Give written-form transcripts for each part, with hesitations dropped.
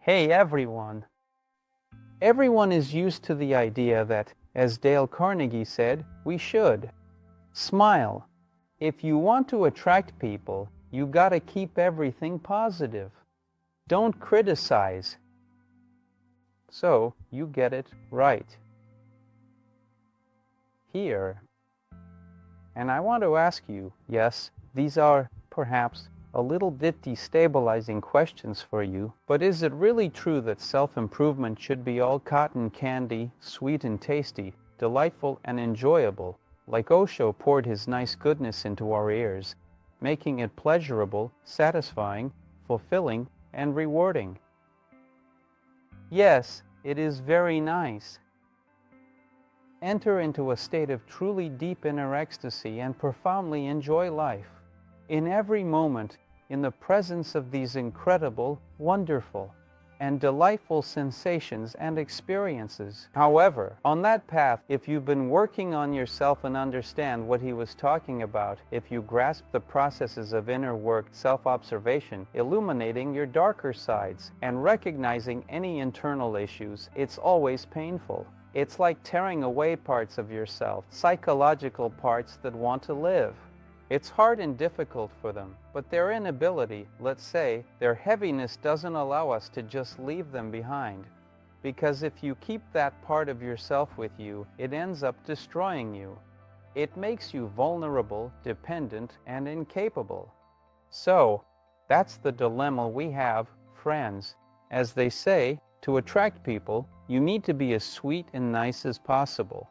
Hey everyone! Everyone is used to the idea that, as Dale Carnegie said, we should smile. If you want to attract people, you gotta keep everything positive. Don't criticize. So you get it right. Here. And I want to ask you, yes, these are perhaps a little bit destabilizing questions for you, but is it really true that self-improvement should be all cotton candy, sweet and tasty, delightful and enjoyable, like Osho poured his nice goodness into our ears, making it pleasurable, satisfying, fulfilling, and rewarding? Yes, it is very nice. Enter into a state of truly deep inner ecstasy and profoundly enjoy life. In every moment, in the presence of these incredible, wonderful, and delightful sensations and experiences. However, on that path, if you've been working on yourself and understand what he was talking about, if you grasp the processes of inner work, self-observation, illuminating your darker sides, and recognizing any internal issues, it's always painful. It's like tearing away parts of yourself, psychological parts that want to live. It's hard and difficult for them, but their inability, let's say, their heaviness doesn't allow us to just leave them behind. Because if you keep that part of yourself with you, it ends up destroying you. It makes you vulnerable, dependent, and incapable. So, that's the dilemma we have, friends. As they say, to attract people, you need to be as sweet and nice as possible.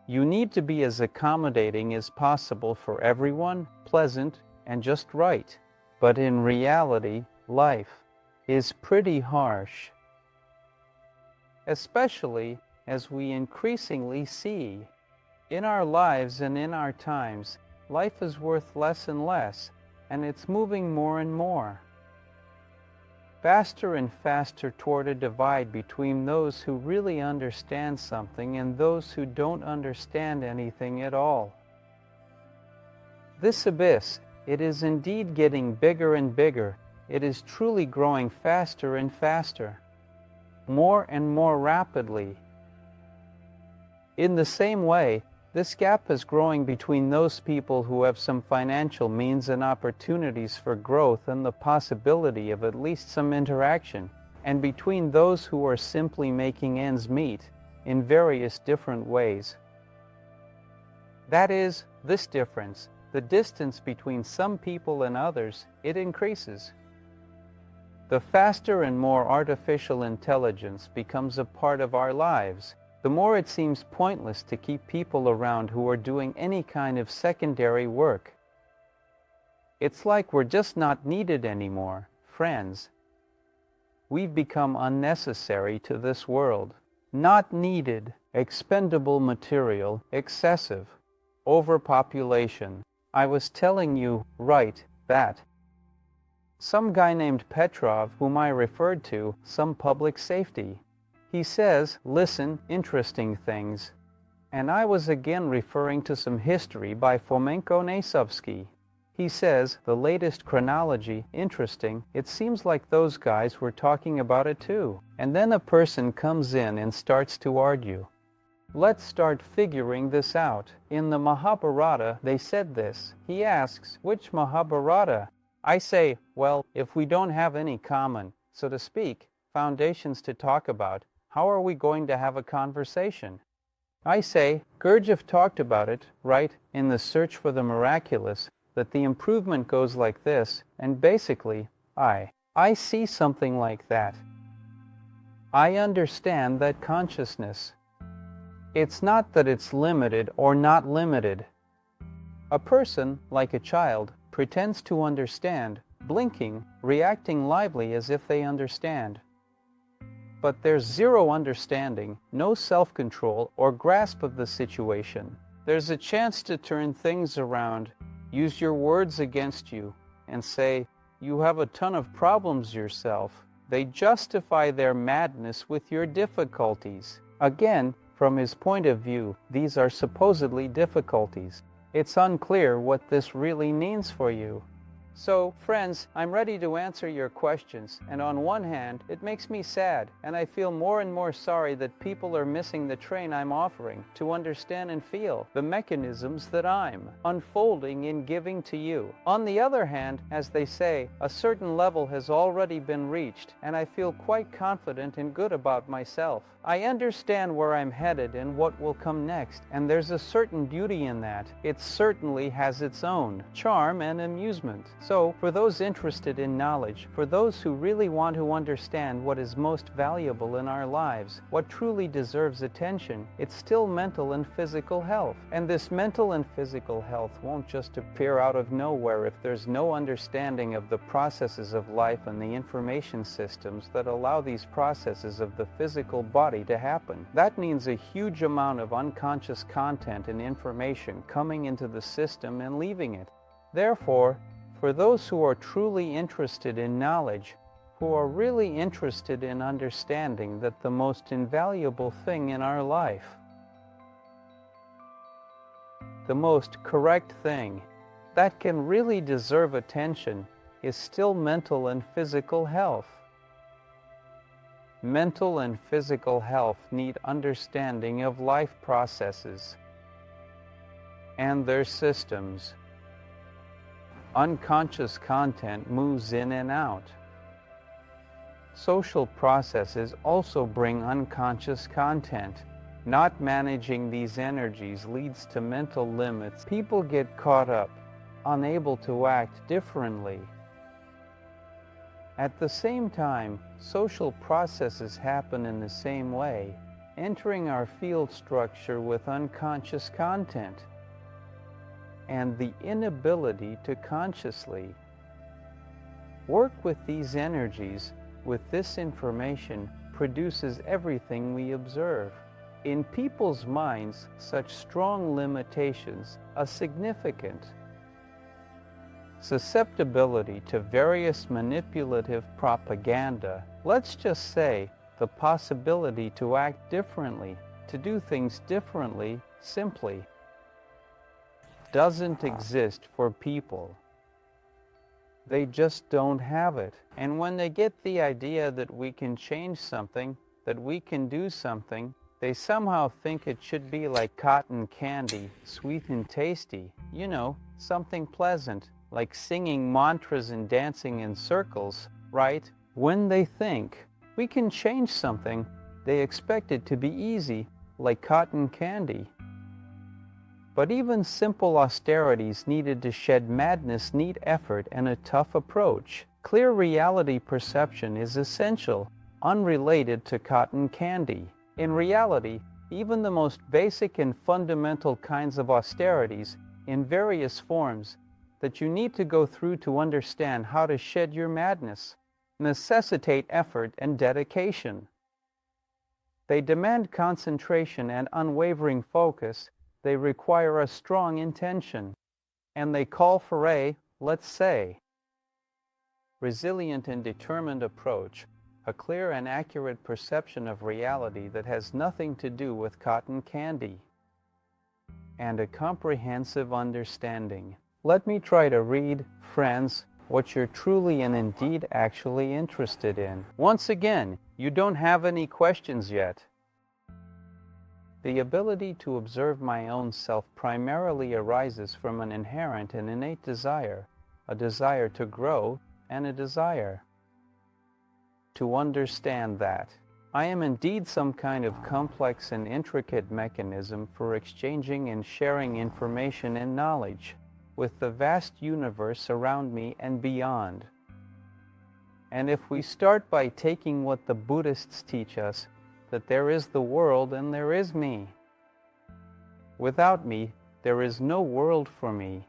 You need to be as accommodating as possible for everyone, pleasant, and just right. But in reality, life is pretty harsh. Especially as we increasingly see. In our lives and in our times, life is worth less and less, and it's moving more and more. Faster and faster toward a divide between those who really understand something and those who don't understand anything at all. This abyss, it is indeed getting bigger and bigger. It is truly growing faster and faster, more and more rapidly. In the same way, this gap is growing between those people who have some financial means and opportunities for growth and the possibility of at least some interaction, and between those who are simply making ends meet in various different ways. That is, this difference, the distance between some people and others, it increases. The faster and more artificial intelligence becomes a part of our lives, the more it seems pointless to keep people around who are doing any kind of secondary work. It's like we're just not needed anymore, friends. We've become unnecessary to this world. Not needed, expendable material, excessive, overpopulation. I was telling you, right, that. Some guy named Petrov, whom I referred to, some public safety. He says, listen, interesting things. And I was again referring to some history by Fomenko Nesovsky. He says, the latest chronology, interesting, it seems like those guys were talking about it too. And then a person comes in and starts to argue. Let's start figuring this out. In the Mahabharata, they said this. He asks, which Mahabharata? I say, well, if we don't have any common, so to speak, foundations to talk about, how are we going to have a conversation? I say, Gurdjieff talked about it, right, in The Search for the Miraculous, that the improvement goes like this, and basically, I see something like that. I understand that consciousness. It's not that it's limited or not limited. A person, like a child, pretends to understand, blinking, reacting lively as if they understand. But there's zero understanding, no self-control or grasp of the situation. There's a chance to turn things around, use your words against you, and say, you have a ton of problems yourself. They justify their madness with your difficulties. Again, from his point of view, these are supposedly difficulties. It's unclear what this really means for you. So, friends, I'm ready to answer your questions, and on one hand, it makes me sad, and I feel more and more sorry that people are missing the train I'm offering to understand and feel the mechanisms that I'm unfolding in giving to you. On the other hand, as they say, a certain level has already been reached, and I feel quite confident and good about myself. I understand where I'm headed and what will come next, and there's a certain beauty in that. It certainly has its own charm and amusement. So, for those interested in knowledge, for those who really want to understand what is most valuable in our lives, what truly deserves attention, it's still mental and physical health. And this mental and physical health won't just appear out of nowhere if there's no understanding of the processes of life and the information systems that allow these processes of the physical body to happen. That means a huge amount of unconscious content and information coming into the system and leaving it. Therefore, for those who are truly interested in knowledge, who are really interested in understanding that the most invaluable thing in our life, the most correct thing that can really deserve attention, is still mental and physical health. Mental and physical health need understanding of life processes and their systems. Unconscious content moves in and out. Social processes also bring unconscious content. Not managing these energies leads to mental limits. People get caught up, unable to act differently. At the same time, social processes happen in the same way, entering our field structure with unconscious content, and the inability to consciously work with these energies, with this information, produces everything we observe. In people's minds, such strong limitations, a significant susceptibility to various manipulative propaganda, let's just say the possibility to act differently, to do things differently, simply doesn't exist for people. They just don't have it. And when they get the idea that we can change something, that we can do something, they somehow think it should be like cotton candy, sweet and tasty, you know, something pleasant, like singing mantras and dancing in circles, right? When they think we can change something, they expect it to be easy, like cotton candy. But even simple austerities needed to shed madness need effort and a tough approach. Clear reality perception is essential, unrelated to cotton candy. In reality, even the most basic and fundamental kinds of austerities, in various forms, that you need to go through to understand how to shed your madness, necessitate effort and dedication. They demand concentration and unwavering focus. They require a strong intention, and they call for a, let's say, resilient and determined approach, a clear and accurate perception of reality that has nothing to do with cotton candy, and a comprehensive understanding. Let me try to read, friends, what you're truly and indeed actually interested in. Once again, you don't have any questions yet. The ability to observe my own self primarily arises from an inherent and innate desire, a desire to grow and a desire to understand that I am indeed some kind of complex and intricate mechanism for exchanging and sharing information and knowledge with the vast universe around me and beyond. And if we start by taking what the Buddhists teach us, that there is the world and there is me. Without me, there is no world for me.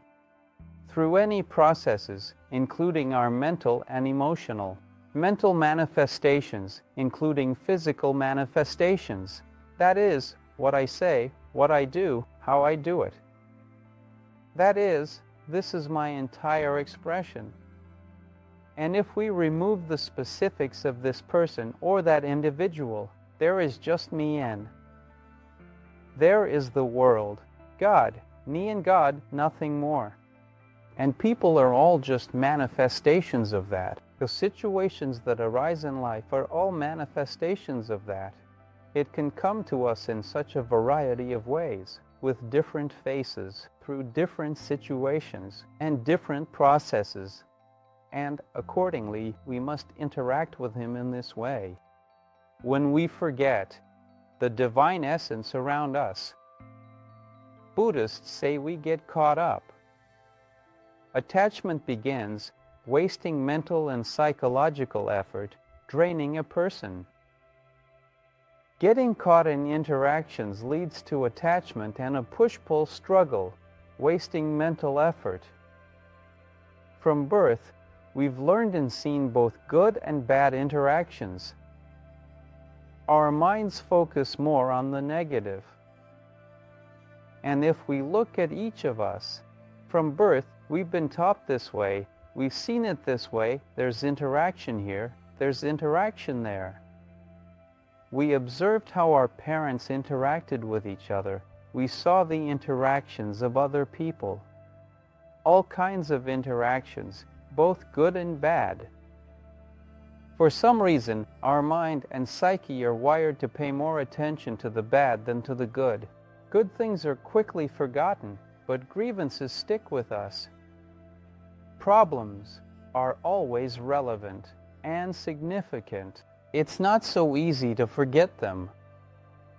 Through any processes, including our mental and emotional, mental manifestations, including physical manifestations, that is, what I say, what I do, how I do it. That is, this is my entire expression. And if we remove the specifics of this person or that individual, there is just me and there is the world, God, me and God, nothing more. And people are all just manifestations of that. The situations that arise in life are all manifestations of that. It can come to us in such a variety of ways, with different faces, through different situations, and different processes. And accordingly, we must interact with him in this way. When we forget the divine essence around us, Buddhists say we get caught up. Attachment begins, wasting mental and psychological effort, draining a person. Getting caught in interactions leads to attachment and a push-pull struggle, wasting mental effort. From birth, we've learned and seen both good and bad interactions. Our minds focus more on the negative. And if we look at each of us, from birth, we've been taught this way, we've seen it this way, there's interaction here, there's interaction there. We observed how our parents interacted with each other. We saw the interactions of other people. All kinds of interactions, both good and bad. For some reason, our mind and psyche are wired to pay more attention to the bad than to the good. Good things are quickly forgotten, but grievances stick with us. Problems are always relevant and significant. It's not so easy to forget them.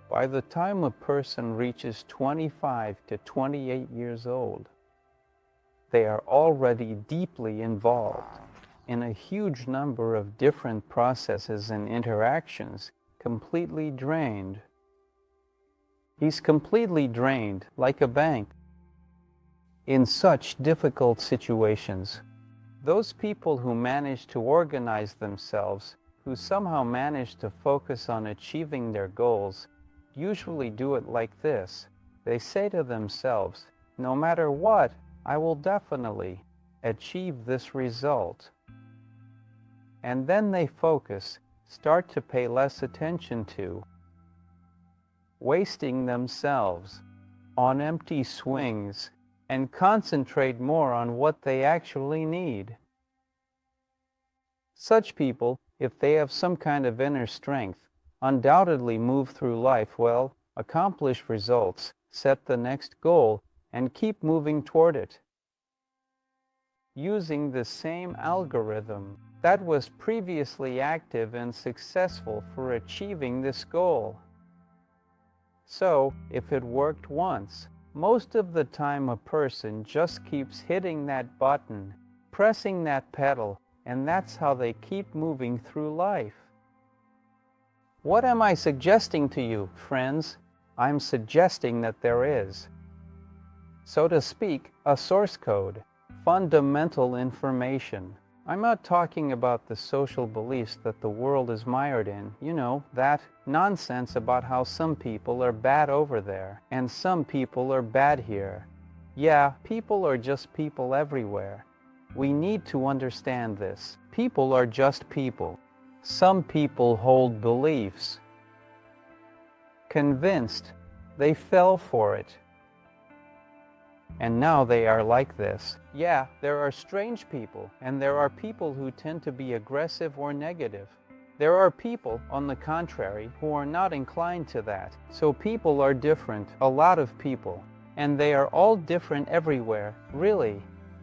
By the time a person reaches 25 to 28 years old, they are already deeply involved in a huge number of different processes and interactions, completely drained. He's completely drained, like a bank. In such difficult situations, those people who manage to organize themselves, who somehow manage to focus on achieving their goals, usually do it like this. They say to themselves, no matter what, I will definitely achieve this result. And then they focus, start to pay less attention to, wasting themselves on empty swings, and concentrate more on what they actually need. Such people, if they have some kind of inner strength, undoubtedly move through life well, accomplish results, set the next goal, and keep moving toward it, using the same algorithm that was previously active and successful for achieving this goal. So, if it worked once, most of the time a person just keeps hitting that button, pressing that pedal, and that's how they keep moving through life. What am I suggesting to you, friends? I'm suggesting that there is, so to speak, a source code, fundamental information. I'm not talking about the social beliefs that the world is mired in. You know, that nonsense about how some people are bad over there and some people are bad here. Yeah, people are just people everywhere. We need to understand this. People are just people. Some people hold beliefs. Convinced, they fell for it. And now they are like this. Yeah, there are strange people, and there are people who tend to be aggressive or negative. There are people, on the contrary, who are not inclined to that. So people are different, a lot of people. And they are all different everywhere, really.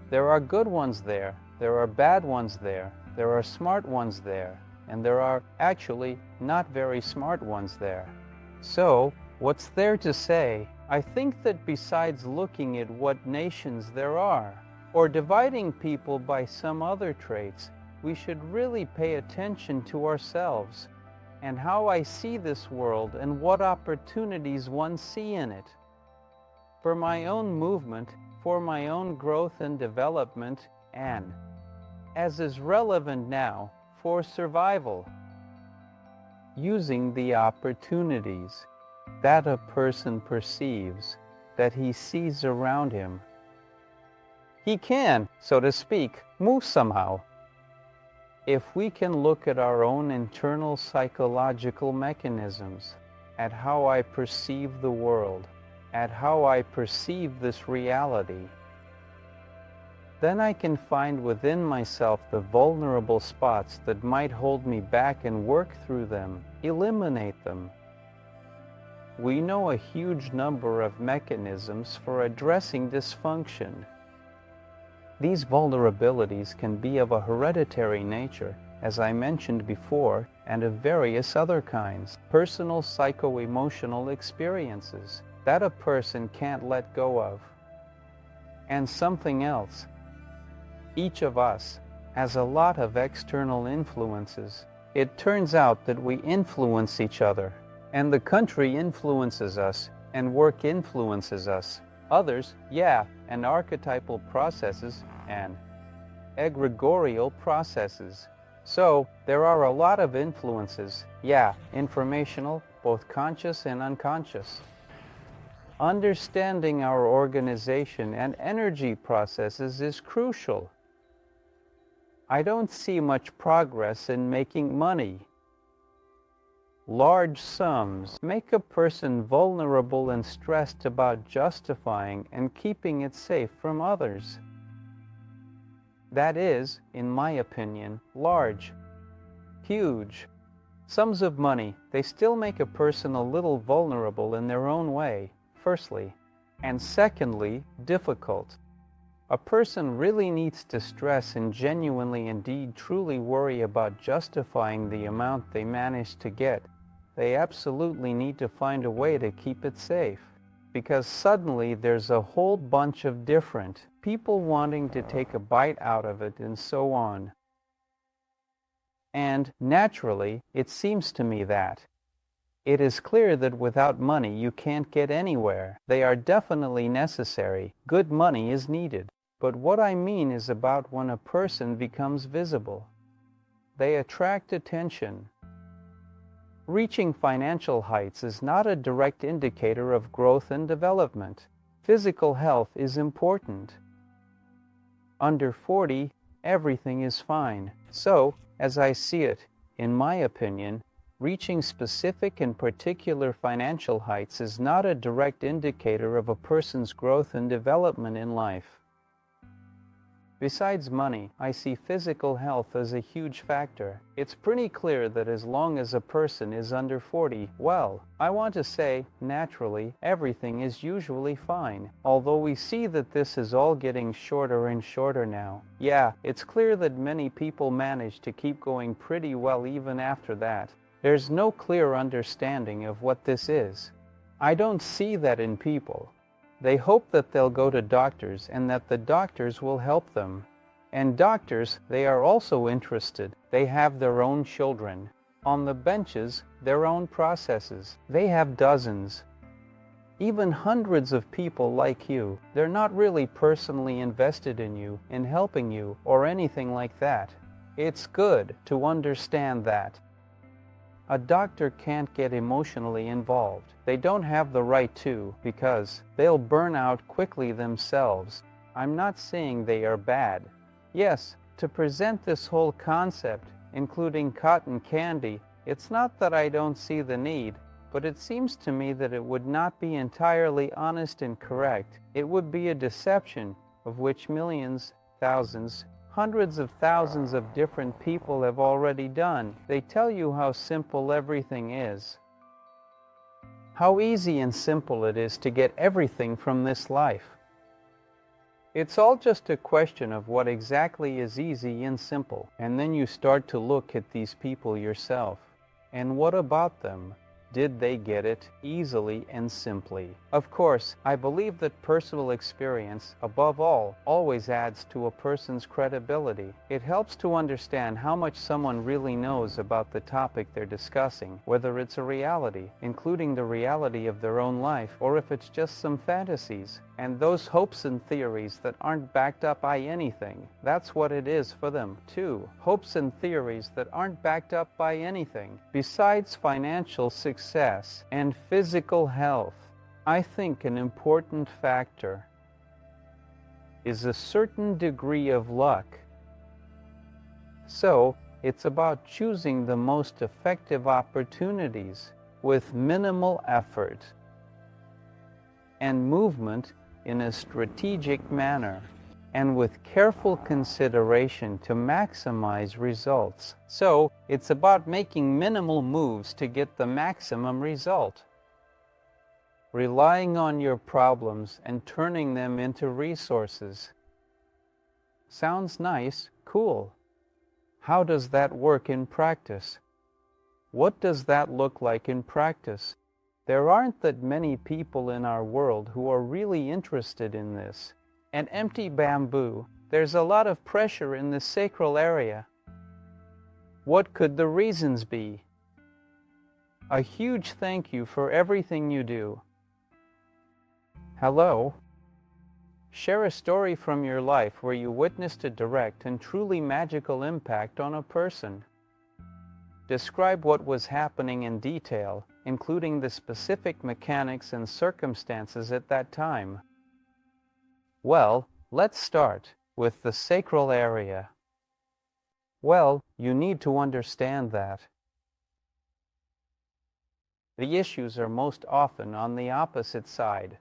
There are good ones there, there are bad ones there, there are smart ones there, and there are actually not very smart ones there. So, what's there to say? I think that besides looking at what nations there are, or dividing people by some other traits, we should really pay attention to ourselves, and how I see this world and what opportunities one see in it. For my own movement, for my own growth and development, and, as is relevant now, for survival. Using the opportunities that a person perceives, that he sees around him. He can, so to speak, move somehow. If we can look at our own internal psychological mechanisms, at how I perceive the world, at how I perceive this reality, Then I can find within myself the vulnerable spots that might hold me back and work through them, eliminate them. We know a huge number of mechanisms for addressing dysfunction. These vulnerabilities can be of a hereditary nature, as I mentioned before, and of various other kinds, personal psycho-emotional experiences that a person can't let go of. And something else. Each of us has a lot of external influences. It turns out that we influence each other, and the country influences us, and work influences us. Others, and archetypal processes and egregorial processes. So, there are a lot of influences, informational, both conscious and unconscious. Understanding our organization and energy processes is crucial. I don't see much progress in making money. Large sums make a person vulnerable and stressed about justifying and keeping it safe from others. That is, in my opinion, large, huge. Sums of money, they still make a person a little vulnerable in their own way, firstly, and secondly, difficult. A person really needs to stress and genuinely, indeed, truly worry about justifying the amount they manage to get. They absolutely need to find a way to keep it safe, because suddenly there's a whole bunch of different people wanting to take a bite out of it and so on. And naturally, it seems to me that it is clear that without money you can't get anywhere. They are definitely necessary. Good money is needed. But what I mean is about when a person becomes visible. They attract attention. Reaching financial heights is not a direct indicator of growth and development. Physical health is important. Under 40, everything is fine. So, as I see it, in my opinion, reaching specific and particular financial heights is not a direct indicator of a person's growth and development in life. Besides money, I see physical health as a huge factor. It's pretty clear that as long as a person is under 40, well, I want to say, naturally, everything is usually fine. Although we see that this is all getting shorter and shorter now. It's clear that many people manage to keep going pretty well even after that. There's no clear understanding of what this is. I don't see that in people. They hope that they'll go to doctors and that the doctors will help them. And doctors, they are also interested. They have their own children. On the benches, their own processes. They have dozens, even hundreds of people like you. They're not really personally invested in you, in helping you, or anything like that. It's good to understand that. A doctor can't get emotionally involved. They don't have the right to, because they'll burn out quickly themselves. I'm not saying they are bad. Yes, to present this whole concept, including cotton candy, it's not that I don't see the need, but it seems to me that it would not be entirely honest and correct. It would be a deception of which millions, thousands, hundreds of thousands of different people have already done. They tell you how simple everything is. How easy and simple it is to get everything from this life. It's all just a question of what exactly is easy and simple. And then you start to look at these people yourself. And what about them? Did they get it easily and simply? Of course, I believe that personal experience, above all, always adds to a person's credibility. It helps to understand how much someone really knows about the topic they're discussing, whether it's a reality, including the reality of their own life, or if it's just some fantasies. And those hopes and theories that aren't backed up by anything, that's what it is for them, too. Hopes and theories that aren't backed up by anything. Besides financial success and physical health, I think an important factor is a certain degree of luck. So, it's about choosing the most effective opportunities with minimal effort and movement in a strategic manner. and with careful consideration to maximize results. So, it's about making minimal moves to get the maximum result. Relying on your problems and turning them into resources. Sounds nice, cool. How does that work in practice? What does that look like in practice? There aren't that many people in our world who are really interested in this. An empty bamboo, there's a lot of pressure in the sacral area. What could the reasons be? A huge thank you for everything you do. Hello? Share a story from your life where you witnessed a direct and truly magical impact on a person. Describe what was happening in detail, including the specific mechanics and circumstances at that time. Well, let's start with the sacral area. Well, you need to understand that the issues are most often on the opposite side.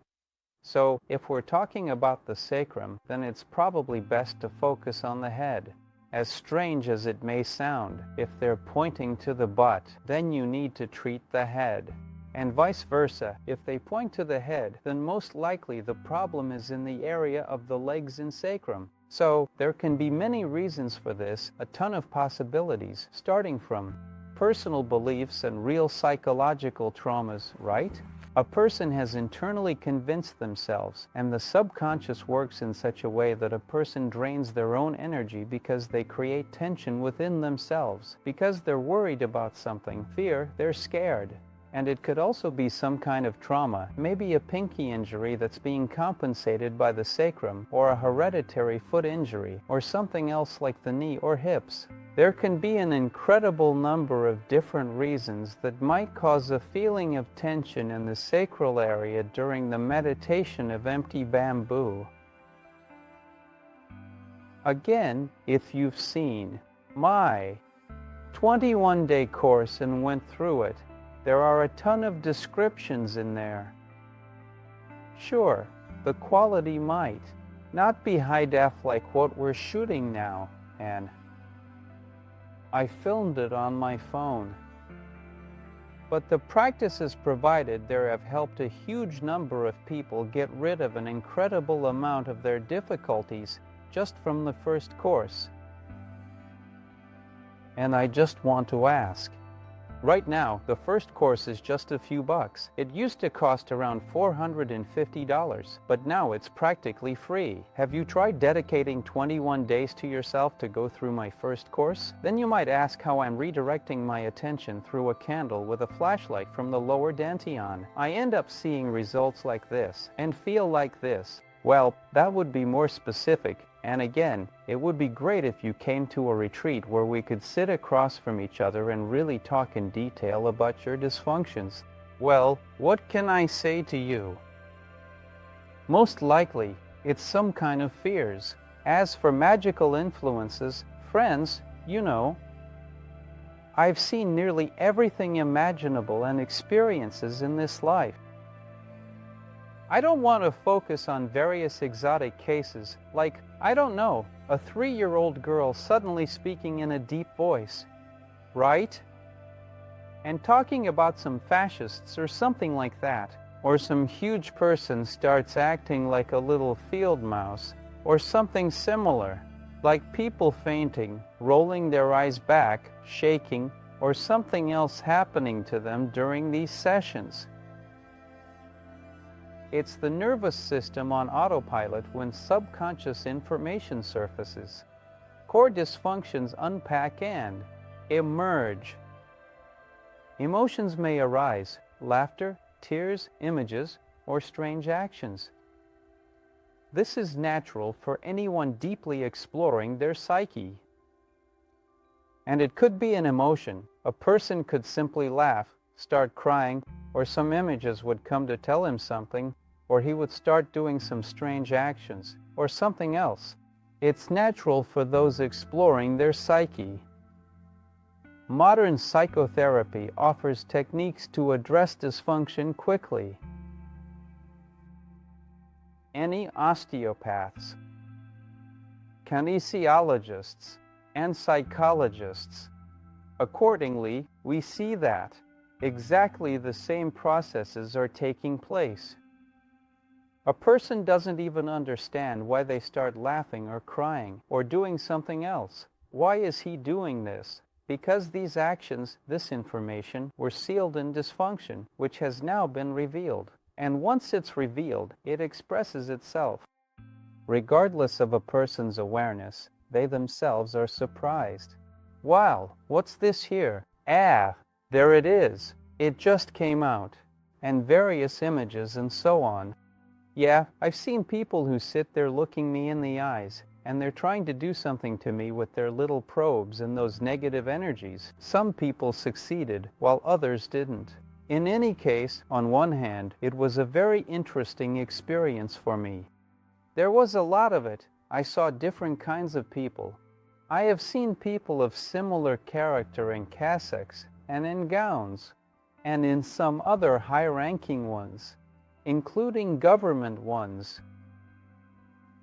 So, if we're talking about the sacrum, then it's probably best to focus on the head. As strange as it may sound, if they're pointing to the butt, then you need to treat the head. And vice versa, if they point to the head, then most likely the problem is in the area of the legs and sacrum. So, there can be many reasons for this, a ton of possibilities, starting from personal beliefs and real psychological traumas, right? A person has internally convinced themselves, and the subconscious works in such a way that a person drains their own energy because they create tension within themselves. Because they're worried about something, fear, they're scared. And it could also be some kind of trauma, maybe a pinky injury that's being compensated by the sacrum, or a hereditary foot injury, or something else like the knee or hips. There can be an incredible number of different reasons that might cause a feeling of tension in the sacral area during the meditation of empty bamboo. Again, if you've seen my 21-day course and went through it, there are a ton of descriptions in there. Sure, the quality might not be high def like what we're shooting now, and I filmed it on my phone. But the practices provided there have helped a huge number of people get rid of an incredible amount of their difficulties just from the first course. And I just want to ask, right now, the first course is just a few bucks. It used to cost around $450, but now it's practically free. Have you tried dedicating 21 days to yourself to go through my first course? Then you might ask how I'm redirecting my attention through a candle with a flashlight from the lower dantian. I end up seeing results like this and feel like this. Well, that would be more specific. And again, it would be great if you came to a retreat where we could sit across from each other and really talk in detail about your dysfunctions. Well, what can I say to you? Most likely, it's some kind of fears. As for magical influences, friends, you know, I've seen nearly everything imaginable and experiences in this life. I don't want to focus on various exotic cases, like, I don't know, a 3-year-old girl suddenly speaking in a deep voice, right? And talking about some fascists or something like that, or some huge person starts acting like a little field mouse, or something similar, like people fainting, rolling their eyes back, shaking, or something else happening to them during these sessions. It's the nervous system on autopilot when subconscious information surfaces. Core dysfunctions unpack and emerge. Emotions may arise, laughter, tears, images, or strange actions. This is natural for anyone deeply exploring their psyche. And it could be an emotion. A person could simply laugh, start crying, or some images would come to tell him something, or he would start doing some strange actions, or something else. It's natural for those exploring their psyche. Modern psychotherapy offers techniques to address dysfunction quickly. Any osteopaths, kinesiologists, and psychologists. Accordingly, we see that exactly the same processes are taking place. A person doesn't even understand why they start laughing or crying or doing something else. Why is he doing this? Because these actions, this information, were sealed in dysfunction, which has now been revealed. And once it's revealed, it expresses itself. Regardless of a person's awareness, they themselves are surprised. Wow, what's this here? Ah, there it is. It just came out. And various images and so on. Yeah, I've seen people who sit there looking me in the eyes, and they're trying to do something to me with their little probes and those negative energies. Some people succeeded, while others didn't. In any case, on one hand, it was a very interesting experience for me. There was a lot of it. I saw different kinds of people. I have seen people of similar character in cassocks and in gowns, and in some other high-ranking ones, including government ones.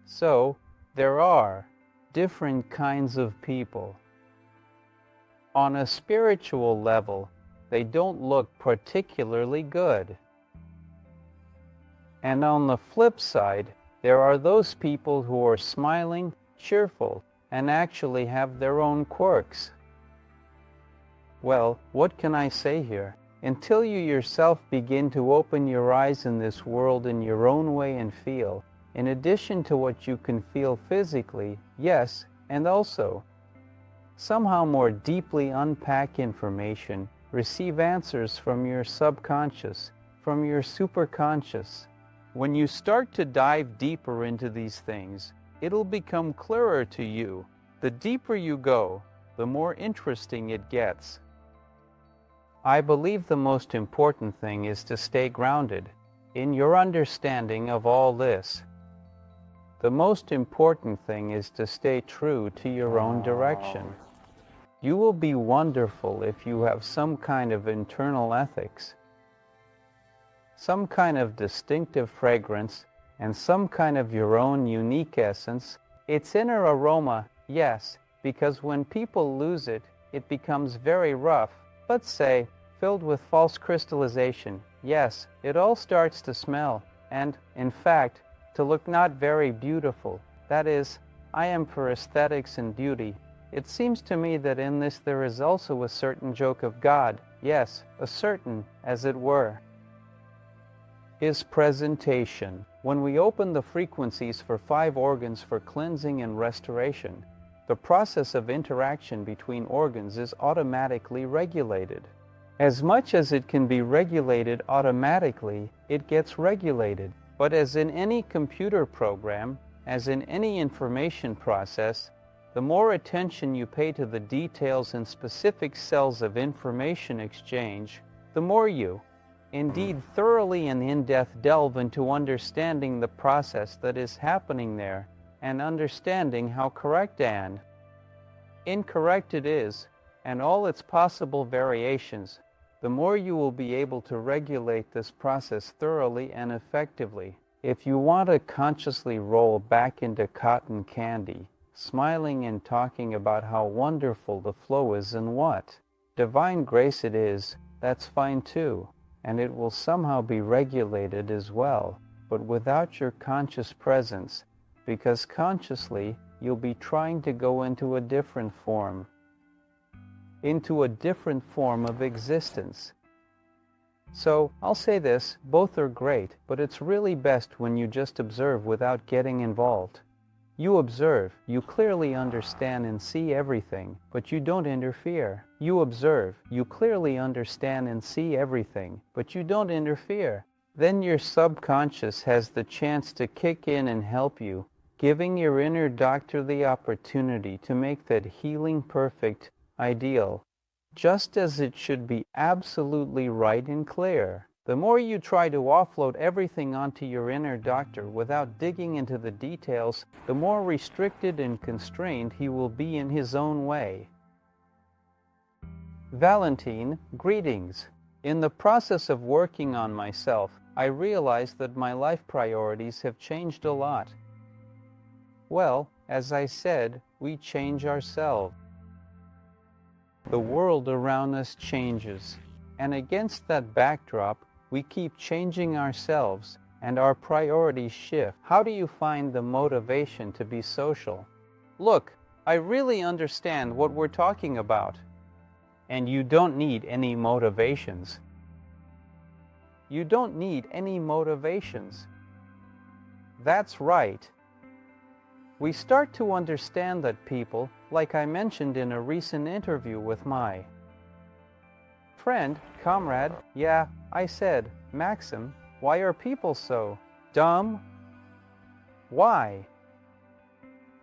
So, there are different kinds of people. On a spiritual level, they don't look particularly good. And on the flip side, there are those people who are smiling, cheerful, and actually have their own quirks. Well, what can I say here? Until you yourself begin to open your eyes in this world in your own way and feel, in addition to what you can feel physically, yes, and also somehow more deeply unpack information, receive answers from your subconscious, from your superconscious. When you start to dive deeper into these things, it'll become clearer to you. The deeper you go, the more interesting it gets. I believe the most important thing is to stay grounded in your understanding of all this. The most important thing is to stay true to your own direction. You will be wonderful if you have some kind of internal ethics, some kind of distinctive fragrance, and some kind of your own unique essence. Its inner aroma, yes, because when people lose it, it becomes very rough, let's say, filled with false crystallization. Yes, it all starts to smell, and, in fact, to look not very beautiful. That is, I am for aesthetics and beauty. It seems to me that in this there is also a certain joke of God, yes, a certain, as it were. His presentation. When we open the frequencies for 5 organs for cleansing and restoration, the process of interaction between organs is automatically regulated. As much as it can be regulated automatically, it gets regulated. But as in any computer program, as in any information process, the more attention you pay to the details and specific cells of information exchange, the more you, indeed thoroughly and in-depth, delve into understanding the process that is happening there and understanding how correct and incorrect it is and all its possible variations, the more you will be able to regulate this process thoroughly and effectively. If you want to consciously roll back into cotton candy, smiling and talking about how wonderful the flow is and what divine grace it is, that's fine too, and it will somehow be regulated as well, but without your conscious presence, because consciously you'll be trying to go into a different form of existence. So, I'll say this, both are great, but it's really best when you just observe without getting involved. You observe, you clearly understand and see everything, but you don't interfere. You observe, you clearly understand and see everything, but you don't interfere. Then your subconscious has the chance to kick in and help you, giving your inner doctor the opportunity to make that healing perfect, ideal, just as it should be absolutely right and clear. The more you try to offload everything onto your inner doctor without digging into the details, the more restricted and constrained he will be in his own way. Valentine, greetings. In the process of working on myself, I realized that my life priorities have changed a lot. Well, As I said, we change ourselves. The world around us changes, and against that backdrop, we keep changing ourselves and our priorities shift. How do you find the motivation to be social? Look, I really understand what we're talking about, and you don't need any motivations. You don't need any motivations. That's right. We start to understand that people, like I mentioned in a recent interview with my friend, comrade, yeah, I said, Maxim, why are people so dumb? Why?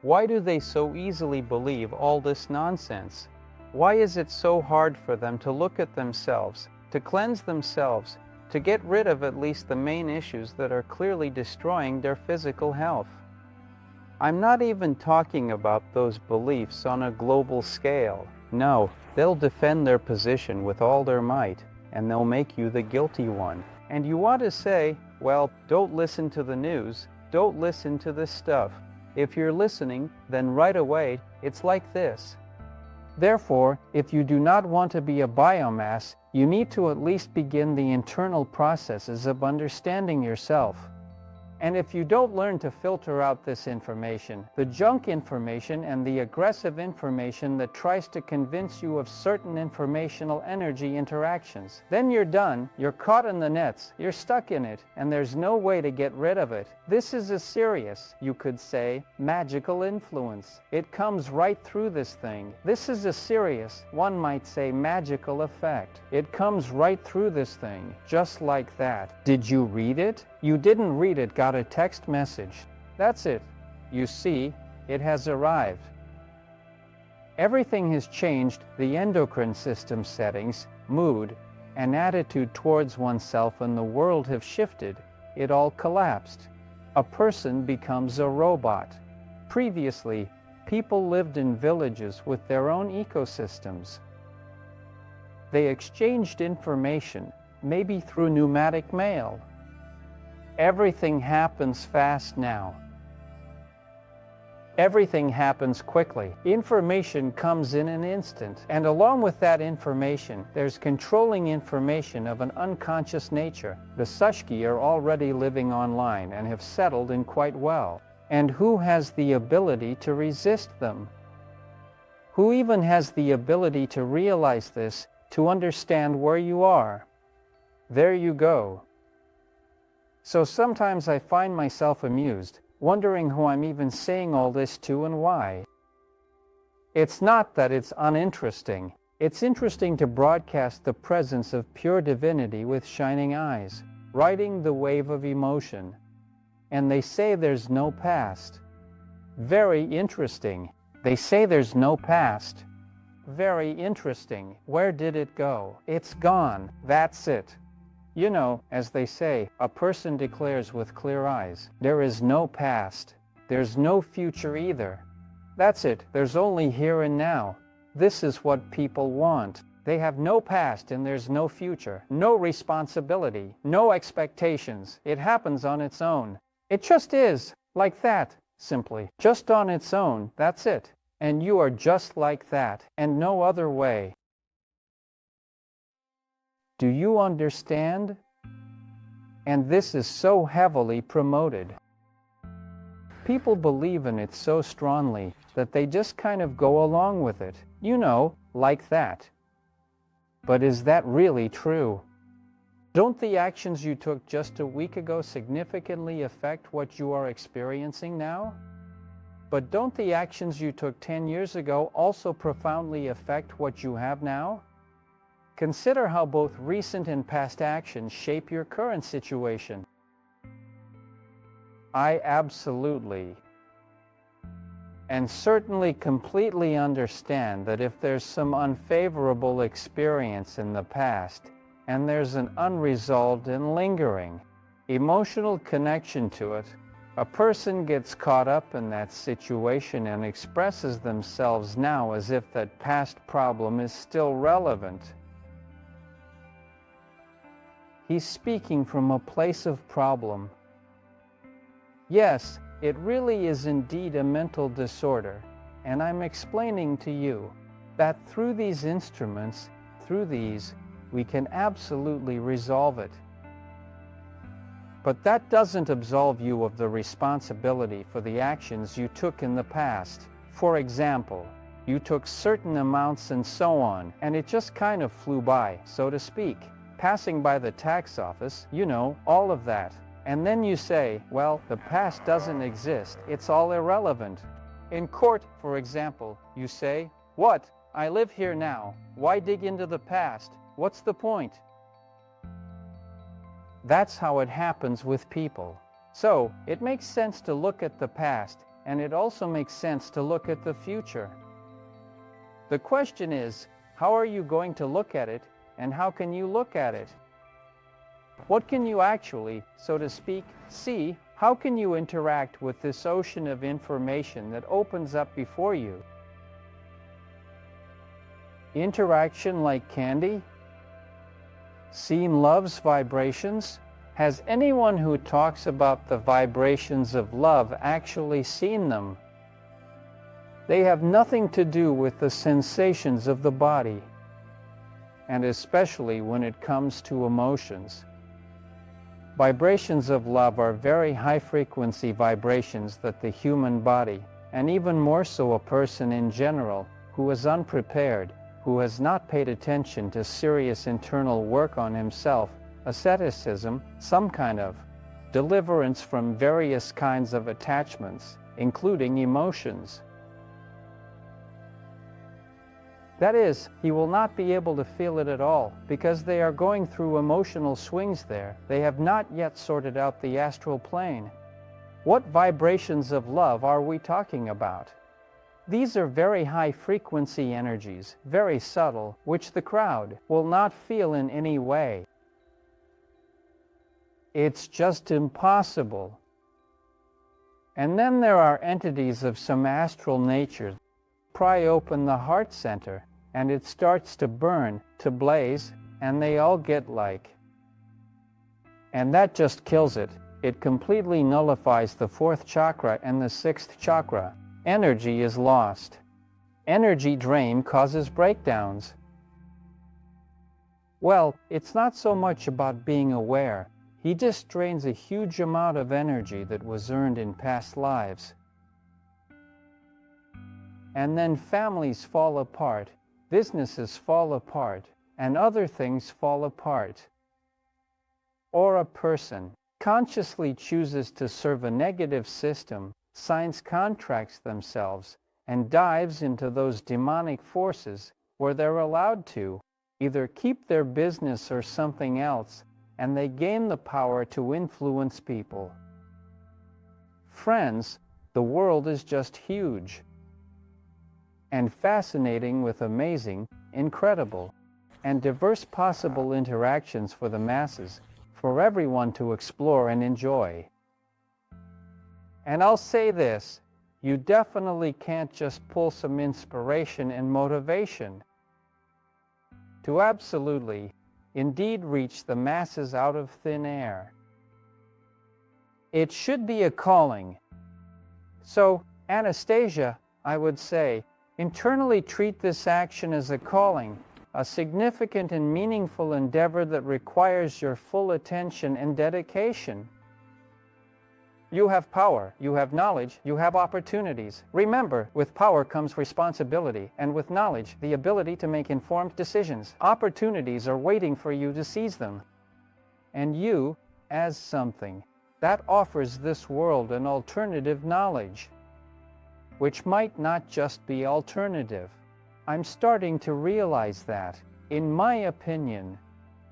Why do they so easily believe all this nonsense? Why is it so hard for them to look at themselves, to cleanse themselves, to get rid of at least the main issues that are clearly destroying their physical health? I'm not even talking about those beliefs on a global scale. No, they'll defend their position with all their might, and they'll make you the guilty one. And you want to say, well, don't listen to the news, don't listen to this stuff. If you're listening, then right away, it's like this. Therefore, if you do not want to be a biomass, you need to at least begin the internal processes of understanding yourself. And if you don't learn to filter out this information, the junk information and the aggressive information that tries to convince you of certain informational energy interactions, then you're done, you're caught in the nets, you're stuck in it, and there's no way to get rid of it. This is a serious, you could say, magical influence. It comes right through this thing. This is a serious, one might say, magical effect. It comes right through this thing, just like that. Did you read it? You didn't read it, got a text message. That's it. You see, it has arrived. Everything has changed. The endocrine system settings, mood, and attitude towards oneself and the world have shifted. It all collapsed. A person becomes a robot. Previously, people lived in villages with their own ecosystems. They exchanged information, maybe through pneumatic mail. Everything happens fast now. Everything happens quickly. Information comes in an instant. And along with that information, there's controlling information of an unconscious nature. The Sushki are already living online and have settled in quite well. And who has the ability to resist them? Who even has the ability to realize this, to understand where you are? There you go. So sometimes I find myself amused, wondering who I'm even saying all this to and why. It's not that it's uninteresting. It's interesting to broadcast the presence of pure divinity with shining eyes, riding the wave of emotion. And they say there's no past. Very interesting. They say there's no past. Very interesting. Where did it go? It's gone. That's it. You know, as they say, a person declares with clear eyes, there is no past. There's no future either. That's it. There's only here and now. This is what people want. They have no past and there's no future, no responsibility, no expectations. It happens on its own. It just is, like that, simply. Just on its own, that's it. And you are just like that, and no other way. Do you understand? And this is so heavily promoted. People believe in it so strongly that they just kind of go along with it, you know, like that. But is that really true? Don't the actions you took just a week ago significantly affect what you are experiencing now? But don't the actions you took 10 years ago also profoundly affect what you have now? Consider how both recent and past actions shape your current situation. I absolutely and certainly completely understand that if there's some unfavorable experience in the past and there's an unresolved and lingering emotional connection to it, a person gets caught up in that situation and expresses themselves now as if that past problem is still relevant. He's speaking from a place of problem. Yes, It really is indeed a mental disorder, and I'm explaining to you that through these instruments, we can absolutely resolve it. But that doesn't absolve you of the responsibility for the actions you took in the past. For example, you took certain amounts and so on, and it just kind of flew by, so to speak. Passing by the tax office, you know, all of that. And then you say, well, the past doesn't exist, it's all irrelevant. In court, for example, you say, what? I live here now. Why dig into the past? What's the point? That's how it happens with people. So, it makes sense to look at the past, and it also makes sense to look at the future. The question is, how are you going to look at it, and how can you look at it? What can you actually, so to speak, see? How can you interact with this ocean of information that opens up before you? Interaction like candy? Seen love's vibrations? Has anyone who talks about the vibrations of love actually seen them? They have nothing to do with the sensations of the body, and especially when it comes to emotions. Vibrations of love are very high-frequency vibrations that the human body, and even more so a person in general, who is unprepared, who has not paid attention to serious internal work on himself, asceticism, some kind of deliverance from various kinds of attachments, including emotions. That is, he will not be able to feel it at all, because they are going through emotional swings there. They have not yet sorted out the astral plane. What vibrations of love are we talking about? These are very high-frequency energies, very subtle, which the crowd will not feel in any way. It's just impossible. And then there are entities of some astral nature. Pry open the heart center, and it starts to burn, to blaze, and they all get like. And that just kills it. It completely nullifies the 4th chakra and the 6th chakra. Energy is lost. Energy drain causes breakdowns. Well, it's not so much about being aware. He just drains a huge amount of energy that was earned in past lives. And then families fall apart, businesses fall apart, and other things fall apart. Or a person consciously chooses to serve a negative system, signs contracts themselves, and dives into those demonic forces where they're allowed to either keep their business or something else, and they gain the power to influence people. Friends, the world is just huge and fascinating with amazing, incredible, and diverse possible interactions for the masses, for everyone to explore and enjoy. And I'll say this, you definitely can't just pull some inspiration and motivation to absolutely, indeed reach the masses out of thin air. It should be a calling. So, Anastasia, I would say, internally treat this action as a calling, a significant and meaningful endeavor that requires your full attention and dedication. You have power, you have knowledge, you have opportunities. Remember, with power comes responsibility, and with knowledge, the ability to make informed decisions. Opportunities are waiting for you to seize them. And you, as something that offers this world an alternative knowledge, which might not just be alternative. I'm starting to realize that. In my opinion,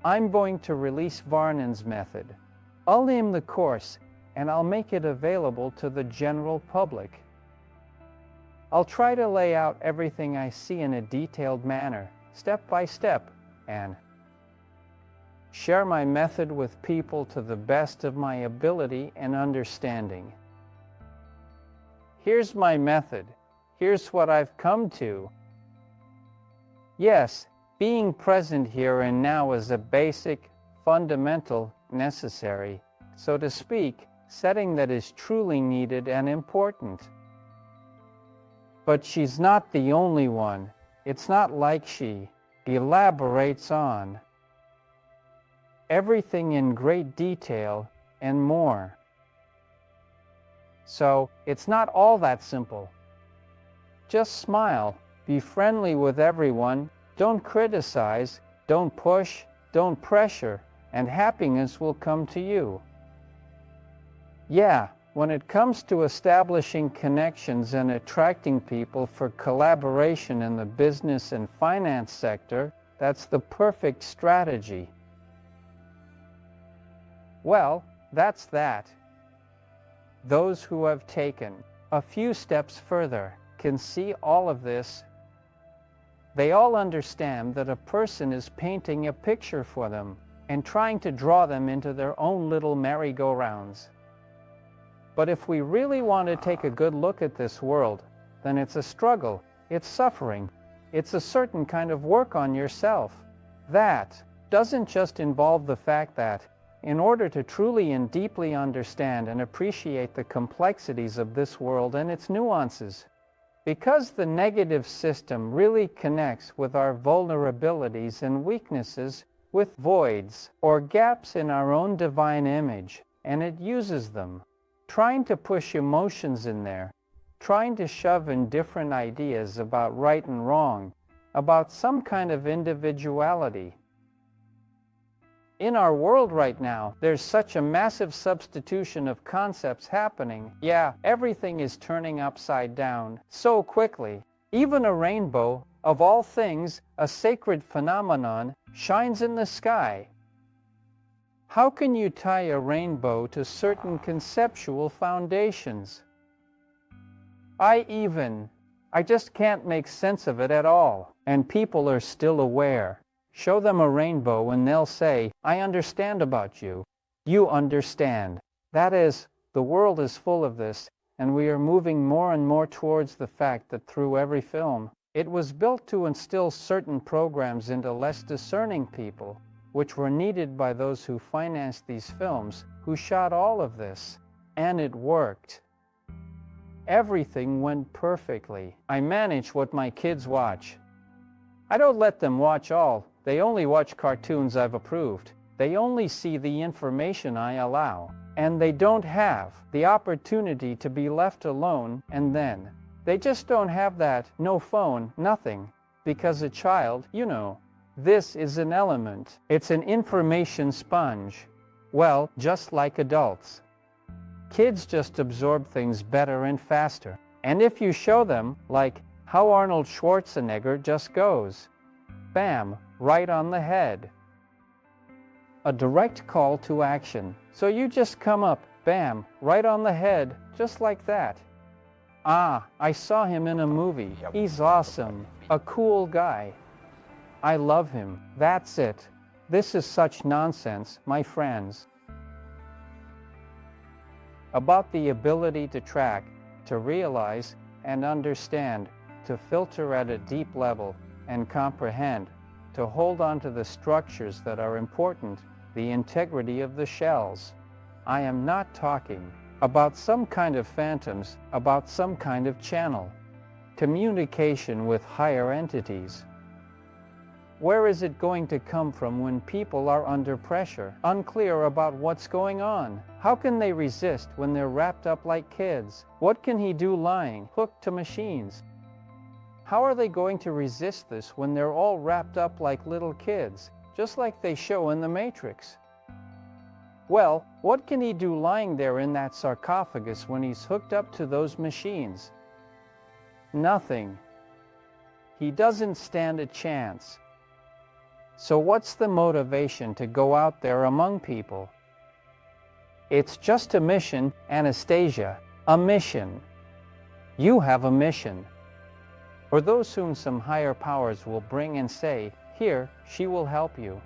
I'm going to release Varnon's method. I'll name the course, and I'll make it available to the general public. I'll try to lay out everything I see in a detailed manner, step by step, and share my method with people to the best of my ability and understanding. Here's my method. Here's what I've come to. Yes, being present here and now is a basic, fundamental, necessary, so to speak, setting that is truly needed and important. But she's not the only one. It's not like she elaborates on everything in great detail and more. So it's not all that simple. Just smile, be friendly with everyone, don't criticize, don't push, don't pressure, and happiness will come to you. Yeah, when it comes to establishing connections and attracting people for collaboration in the business and finance sector, that's the perfect strategy. Well, that's that. Those who have taken a few steps further can see all of this. They all understand that a person is painting a picture for them and trying to draw them into their own little merry-go-rounds. But if we really want to take a good look at this world, then it's a struggle, it's suffering, it's a certain kind of work on yourself. That doesn't just involve the fact that, in order to truly and deeply understand and appreciate the complexities of this world and its nuances, because the negative system really connects with our vulnerabilities and weaknesses with voids or gaps in our own divine image, and it uses them, trying to push emotions in there, trying to shove in different ideas about right and wrong, about some kind of individuality. In our world right now, there's such a massive substitution of concepts happening. Yeah, everything is turning upside down so quickly. Even a rainbow, of all things, a sacred phenomenon, shines in the sky. How can you tie a rainbow to certain conceptual foundations? I just can't make sense of it at all, and people are still aware. Show them a rainbow and they'll say, I understand about you. You understand. That is, the world is full of this, and we are moving more and more towards the fact that through every film, it was built to instill certain programs into less discerning people, which were needed by those who financed these films, who shot all of this. And it worked. Everything went perfectly. I manage what my kids watch. I don't let them watch all. They only watch cartoons I've approved. They only see the information I allow. And they don't have the opportunity to be left alone, and then they just don't have that, no phone, nothing. Because a child, you know, this is an element. It's an information sponge. Well, just like adults. Kids just absorb things better and faster. And if you show them, like how Arnold Schwarzenegger just goes, bam, right on the head. A direct call to action. So you just come up, bam, right on the head, just like that. Ah, I saw him in a movie. He's awesome. A cool guy. I love him. That's it. This is such nonsense, my friends. About the ability to track, to realize and understand, to filter at a deep level and comprehend, to hold on to the structures that are important, the integrity of the shells. I am not talking about some kind of phantoms, about some kind of channel, communication with higher entities. Where is it going to come from when people are under pressure, unclear about what's going on? How can they resist when they're wrapped up like kids? What can he do lying, hooked to machines? How are they going to resist this when they're all wrapped up like little kids, just like they show in The Matrix? Well, what can he do lying there in that sarcophagus when he's hooked up to those machines? Nothing. He doesn't stand a chance. So what's the motivation to go out there among people? It's just a mission, Anastasia, a mission. You have a mission. Or those whom some higher powers will bring and say, here, she will help you.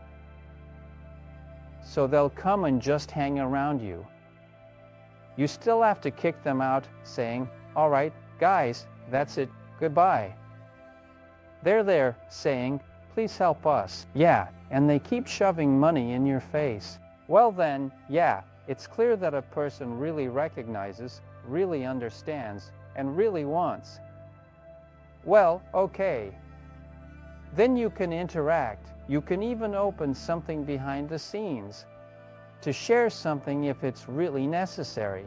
So they'll come and just hang around you. You still have to kick them out, saying, all right, guys, that's it, goodbye. They're there saying, please help us. Yeah, and they keep shoving money in your face. Well then, yeah, it's clear that a person really recognizes, really understands, and really wants. Well, okay. Then you can interact. You can even open something behind the scenes to share something if it's really necessary.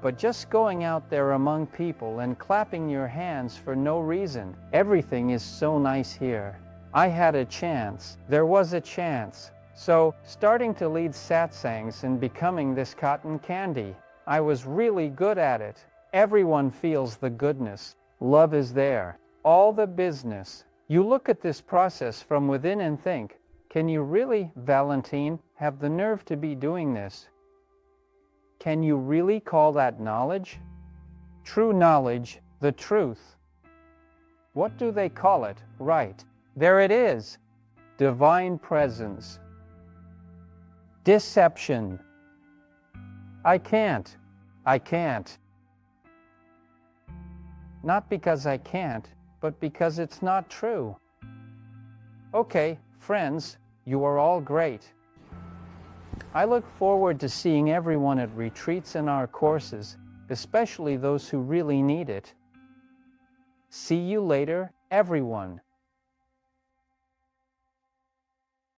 But just going out there among people and clapping your hands for no reason, everything is so nice here. I had a chance. There was a chance. So, starting to lead satsangs and becoming this cotton candy, I was really good at it. Everyone feels the goodness. Love is there. All the business. You look at this process from within and think, can you really, Valentine, have the nerve to be doing this? Can you really call that knowledge? True knowledge, the truth. What do they call it? Right. There it is. Divine presence. Deception. I can't. Not because I can't, but because it's not true. Okay, friends, you are all great. I look forward to seeing everyone at retreats and our courses, especially those who really need it. See you later, everyone.